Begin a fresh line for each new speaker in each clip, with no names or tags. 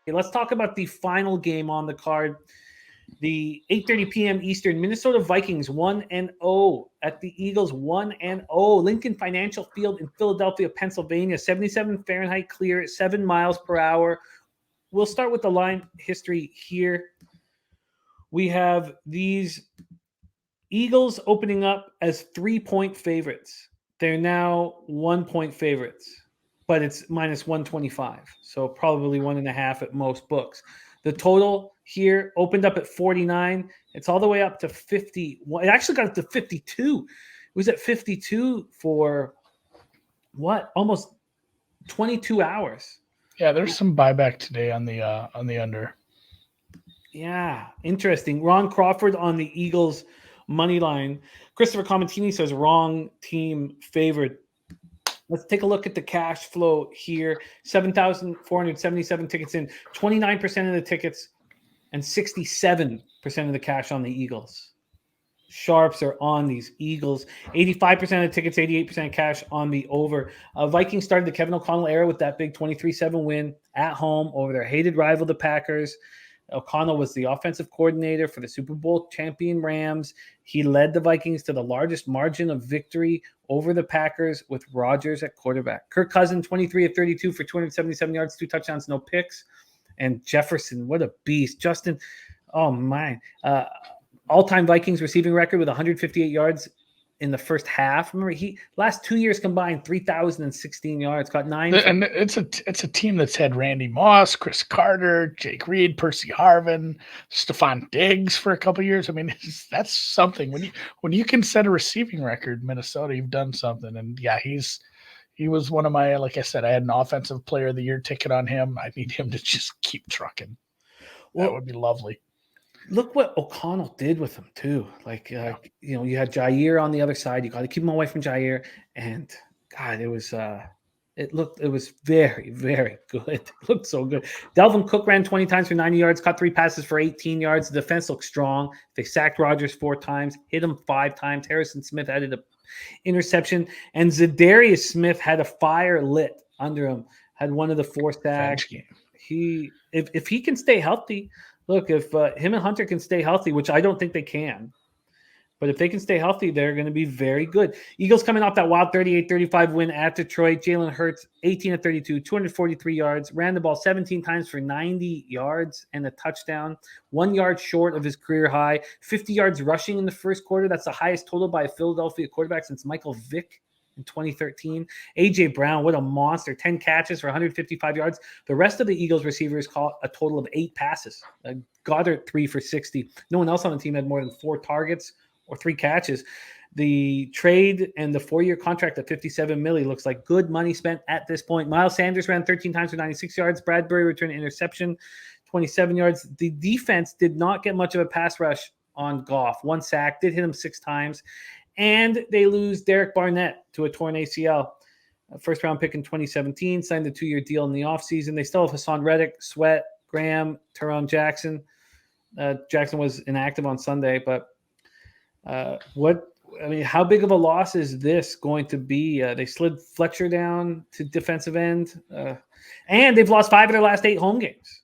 Okay, let's talk about the final game on the card. The 8:30 p.m. Eastern Minnesota Vikings 1-0 at the Eagles 1-0. Lincoln Financial Field in Philadelphia, Pennsylvania. 77 Fahrenheit clear, 7 miles per hour. We'll start with the line history here. We have these Eagles opening up as 3-point favorites. They're now 1-point favorites, but it's minus 125. So probably 1.5 at most books. The total here opened up at 49. It's all the way up to 50. It actually got up to 52. It was at 52 for what? Almost 22 hours.
Yeah, there's some buyback today on the under.
Yeah, interesting. Ron Crawford on the Eagles money line. Christopher Comentini says wrong team favored. Let's take a look at the cash flow here. 7,477 tickets in, 29% of the tickets, and 67% of the cash on the Eagles. Sharps are on these Eagles. 85% of the tickets, 88% of cash on the over. Vikings started the Kevin O'Connell era with that big 23-7 win at home over their hated rival, the Packers. O'Connell was the offensive coordinator for the Super Bowl champion Rams. He led the Vikings to the largest margin of victory over the Packers with Rodgers at quarterback. Kirk Cousins, 23 of 32 for 277 yards, 2 touchdowns, no picks. And Jefferson, what a beast. Justin, oh my. All-time Vikings receiving record with 158 yards in the first half. Remember, he last 2 years combined 3,016 yards, caught 9.
And it's a team that's had Randy Moss, Chris Carter, Jake Reed, Percy Harvin, Stephon Diggs for a couple of years. I mean, that's something. When you can set a receiving record, Minnesota, you've done something. And yeah, he was one of my, like I said, I had an offensive player of the year ticket on him. I need him to just keep trucking. Well, that would be lovely.
Look what O'Connell did with him too. You had Jair on the other side. You got to keep him away from Jair. And God, it was very, very good. It looked so good. Dalvin Cook ran 20 times for 90 yards, caught 3 passes for 18 yards. The defense looked strong. They sacked Rodgers 4 times, hit him 5 times. Harrison Smith added an interception, and Zadarius Smith had a fire lit under him. Had one of the 4 sacks. If he can stay healthy. Look, if him and Hunter can stay healthy, which I don't think they can, but if they can stay healthy, they're going to be very good. Eagles coming off that wild 38-35 win at Detroit. Jalen Hurts, 18 of 32, 243 yards, ran the ball 17 times for 90 yards and a touchdown, 1 yard short of his career high, 50 yards rushing in the first quarter. That's the highest total by a Philadelphia quarterback since Michael Vick in 2013. A.J. Brown, what a monster. 10 catches for 155 yards. The rest of the Eagles receivers caught a total of 8 passes. Goddard, 3 for 60. No one else on the team had more than 4 targets or 3 catches. The trade and the 4-year contract at $57 million looks like good money spent at this point. Miles Sanders ran 13 times for 96 yards. Bradbury returned an interception, 27 yards. The defense did not get much of a pass rush on Goff. 1 sack, did hit him 6 times. And they lose Derek Barnett to a torn ACL. First-round pick in 2017, signed a 2-year deal in the offseason. They still have Hassan Reddick, Sweat, Graham, Teron Jackson. Jackson was inactive on Sunday, but how big of a loss is this going to be? They slid Fletcher down to defensive end, and they've lost 5 of their last 8 home games.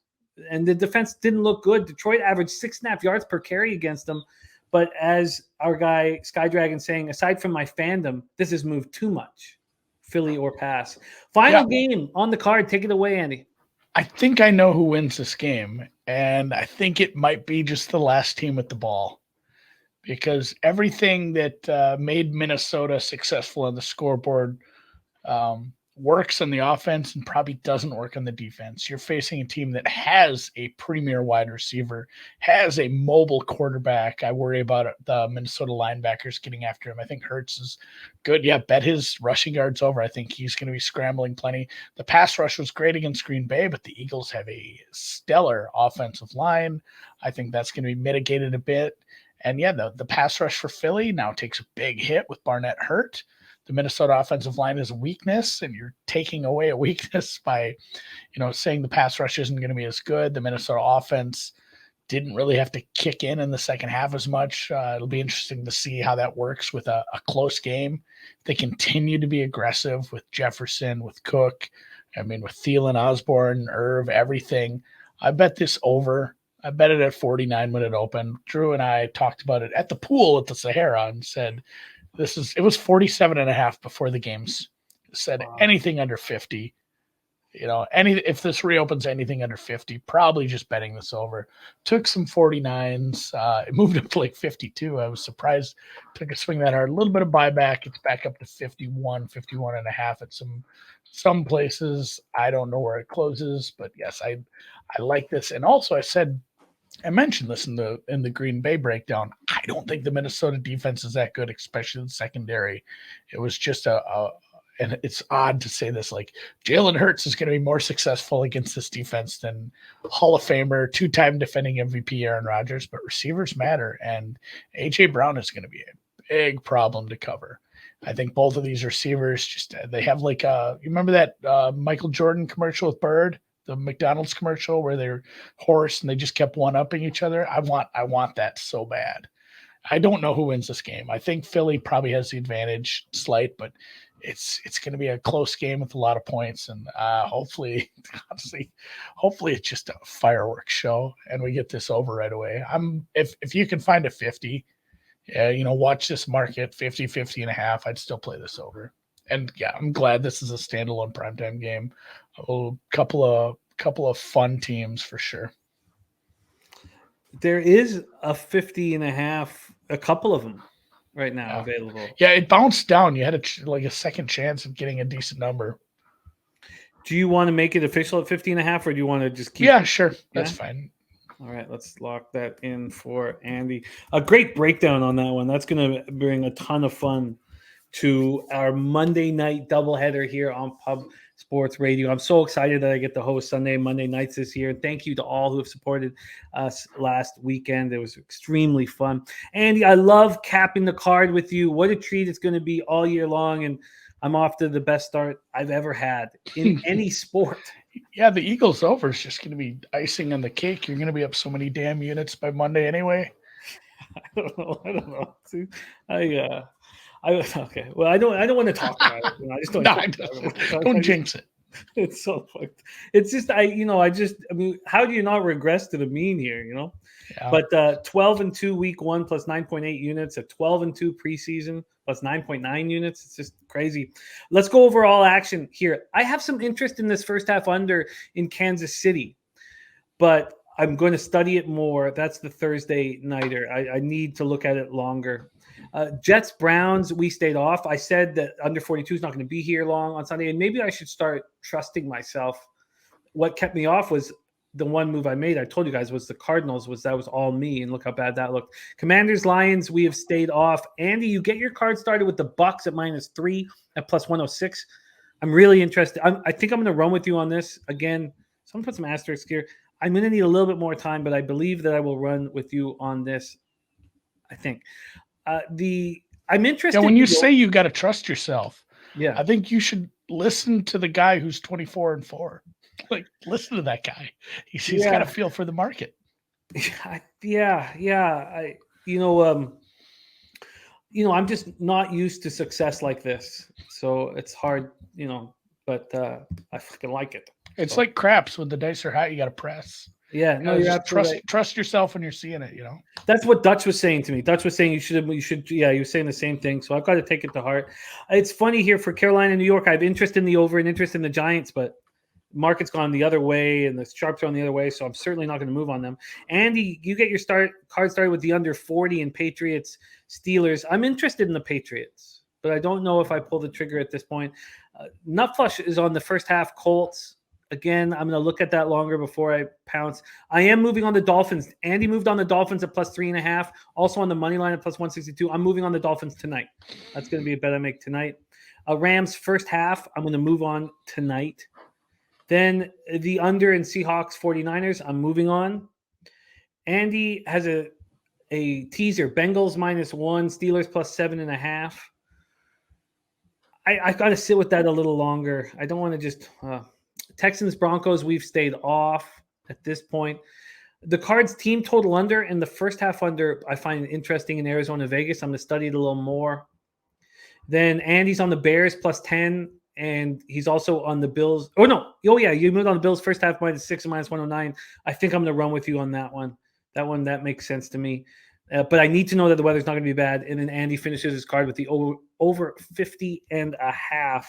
And the defense didn't look good. Detroit averaged 6.5 yards per carry against them. But as our guy Sky Dragon saying, aside from my fandom, this has moved too much. Philly or pass. Final game on the card. Take it away, Andy.
I think I know who wins this game, and I think it might be just the last team with the ball. Because everything that made Minnesota successful on the scoreboard works on the offense and probably doesn't work on the defense. You're facing a team that has a premier wide receiver, has a mobile quarterback. I worry about the Minnesota linebackers getting after him. I think Hurts is good. Yeah, bet his rushing yards over. I think he's going to be scrambling plenty. The pass rush was great against Green Bay, but the Eagles have a stellar offensive line. I think that's going to be mitigated a bit. And yeah, the pass rush for Philly now takes a big hit with Barnett hurt. The Minnesota offensive line is a weakness, and you're taking away a weakness by, saying the pass rush isn't going to be as good. The Minnesota offense didn't really have to kick in the second half as much. It'll be interesting to see how that works with a close game. They continue to be aggressive with Jefferson, with Cook, with Thielen, Osborne, Irv, everything. I bet this over. I bet it at 49 when it opened. Drew and I talked about it at the pool at the Sahara and said it was 47.5 before the games. Said anything under 50. If this reopens anything under 50, probably just betting this over. Took some 49s. It moved up to like 52. I was surprised. Took a swing that hard. A little bit of buyback. It's back up to 51 and a half at some places. I don't know where it closes, but yes, I like this. And also I mentioned this in the Green Bay breakdown. I don't think the Minnesota defense is that good, especially in secondary. It was just and it's odd to say this, like Jalen Hurts is going to be more successful against this defense than Hall of Famer, 2-time defending MVP Aaron Rodgers, but receivers matter. And A.J. Brown is going to be a big problem to cover. I think both of these receivers they have like you remember that Michael Jordan commercial with Bird, the McDonald's commercial where they're horse and they just kept one-upping each other. I want that so bad. I don't know who wins this game. I think Philly probably has the advantage slight, but it's going to be a close game with a lot of points, and hopefully it's just a fireworks show and we get this over right away. If you can find a 50, watch this market 50 and a half, I'd still play this over. And yeah, I'm glad this is a standalone primetime game. A couple of fun teams for sure.
There is a 50 and a half, a couple of them right now available.
Yeah, it bounced down. You had a second chance of getting a decent number.
Do you want to make it official at 50 and a half, or do you want to just keep
it? Sure. That's fine.
All right, let's lock that in for Andy. A great breakdown on that one. That's going to bring a ton of fun to our Monday night doubleheader here on Pub Sports Radio. I'm so excited that I get to host Sunday and Monday nights this year. And thank you to all who have supported us last weekend. It was extremely fun. Andy, I love capping the card with you. What a treat it's going to be all year long. And I'm off to the best start I've ever had in any sport.
Yeah, the Eagles over is just going to be icing on the cake. You're going to be up so many damn units by Monday anyway.
I don't know. See, okay. Well, I don't want to talk about it. I just don't.
Don't jinx it.
It's so fucked. It's just I mean, how do you not regress to the mean here? Yeah. But 12-2 week 1 plus 9.8 units, a 12-2 preseason plus 9.9 units. It's just crazy. Let's go over all action here. I have some interest in this first half under in Kansas City, but I'm going to study it more. That's the Thursday nighter. I need to look at it longer. Jets, Browns, we stayed off. I said that under 42 is not going to be here long on Sunday, and maybe I should start trusting myself. What kept me off was the one move I made. I told you guys was the Cardinals. That was all me, and look how bad that looked. Commanders, Lions, we have stayed off. Andy, you get your card started with the Bucks at -3 at plus 106. I'm really interested. I think I'm going to run with you on this again. So I'm going to put some asterisks here. I'm going to need a little bit more time, but I believe that I will run with you on this. I think. I'm interested.
Yeah, when you say you got to trust yourself,
yeah,
I think you should listen to the guy who's 24-4. Like, listen to that guy. He's got a feel for the market.
Yeah. I'm just not used to success like this, so it's hard, But I fucking like it.
It's like craps when the dice are high. You got to press.
Yeah, no, you're absolutely right.
Trust yourself when you're seeing it.
That's what Dutch was saying to me. Dutch was saying you should. Yeah, he was saying the same thing. So I've got to take it to heart. It's funny here for Carolina and New York. I have interest in the over and interest in the Giants, but market's gone the other way and the sharps are on the other way. So I'm certainly not going to move on them. Andy, you get your card started with the under 40 and Patriots, Steelers. I'm interested in the Patriots, but I don't know if I pull the trigger at this point. Nutflush is on the first half. Colts. Again, I'm going to look at that longer before I pounce. I am moving on the Dolphins. Andy moved on the Dolphins at plus 3.5. Also on the money line at plus 162. I'm moving on the Dolphins tonight. That's going to be a bet I make tonight. Rams first half. I'm going to move on tonight. Then the under in Seahawks 49ers. I'm moving on. Andy has a teaser. Bengals -1. Steelers plus 7.5. I got to sit with that a little longer. I don't want to just Texans, Broncos, we've stayed off at this point. The Cards team total under and the first half under I find interesting in Arizona, Vegas. I'm going to study it a little more. Then Andy's on the Bears plus 10 and he's also on the Bills. Oh no! Oh yeah, you moved on the Bills first half -6 and -109. I think I'm going to run with you on that one. That makes sense to me. But I need to know that the weather's not going to be bad. And then Andy finishes his card with the over 50.5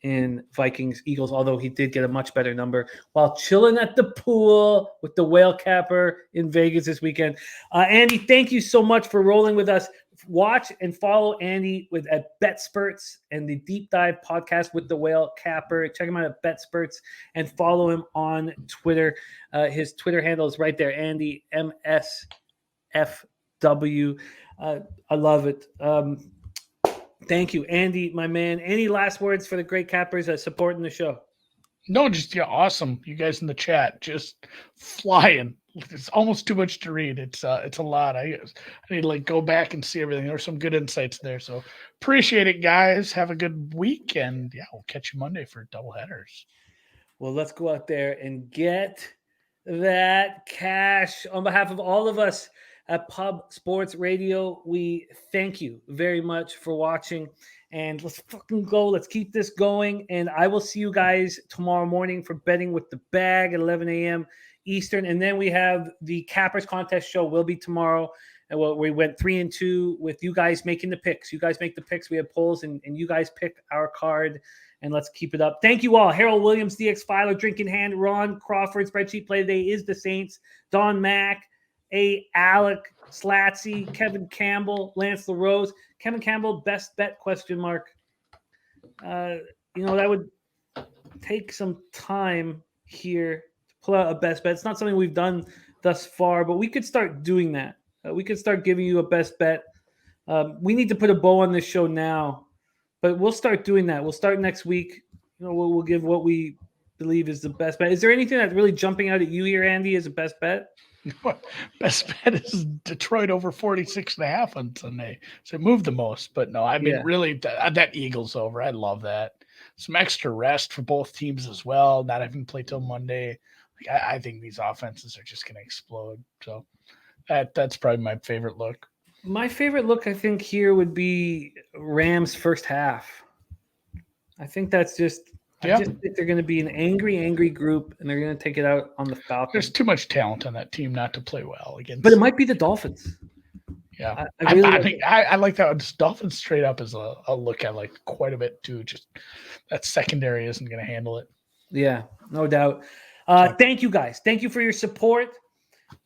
in Vikings Eagles, although he did get a much better number while chilling at the pool with the whale capper in Vegas this weekend. Andy, thank you so much for rolling with us. Watch and follow Andy at BetSperts and the Deep Dive podcast with the whale capper. Check him out at BetSperts and follow him on Twitter. His Twitter handle is right there, Andy MSFW. I love it. Thank you, Andy, my man. Any last words for the great cappers supporting the show?
No, just awesome. You guys in the chat just flying. It's almost too much to read. It's a lot. I need to go back and see everything. There's some good insights there. So appreciate it, guys. Have a good week, and we'll catch you Monday for double headers.
Well, let's go out there and get that cash. On behalf of all of us at Pub Sports Radio, we thank you very much for watching, and let's fucking go. Let's keep this going, and I will see you guys tomorrow morning for Betting with the Bag at 11 a.m. Eastern, and then we have the Cappers Contest show will be tomorrow, and we went 3-2 with you guys making the picks. You guys make the picks. We have polls, and you guys pick our card, and let's keep it up. Thank you all. Harold Williams, DX Filer, Drink in Hand, Ron Crawford, Spreadsheet Play Today is the Saints, Don Mack, Alec Slatsy, Kevin Campbell, Lance LaRose. Kevin Campbell, best bet, ? That would take some time here to pull out a best bet. It's not something we've done thus far, but we could start doing that. We could start giving you a best bet. We need to put a bow on this show now, but we'll start doing that. We'll start next week. We'll give what we believe is the best bet. Is there anything that's really jumping out at you here, Andy, as a best bet?
Best bet is Detroit over 46.5 on Sunday. So it moved the most, but no, I mean, really that Eagles over. I love that. Some extra rest for both teams as well. Not having to play till Monday. I think these offenses are just going to explode. So that's probably my favorite look.
My favorite look, I think, here would be Rams first half. I think that's just. I just think they're going to be an angry group, and they're going to take it out on the Falcons.
There's too much talent on that team not to play well against.
But it might be the Dolphins.
Yeah, I like that. Dolphins straight up is a look I like quite a bit too. Just that secondary isn't going to handle it.
Yeah, no doubt. Thank you guys. Thank you for your support,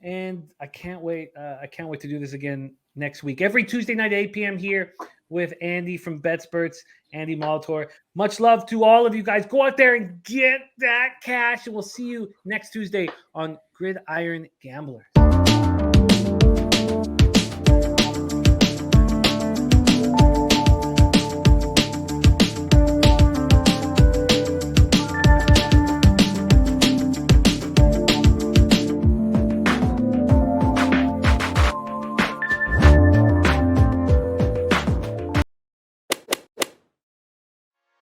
and I can't wait. I can't wait to do this again next week. Every Tuesday night at 8 p.m. here with Andy from BetSperts, Andy Molitor. Much love to all of you guys. Go out there and get that cash, and we'll see you next Tuesday on Gridiron Gamblers.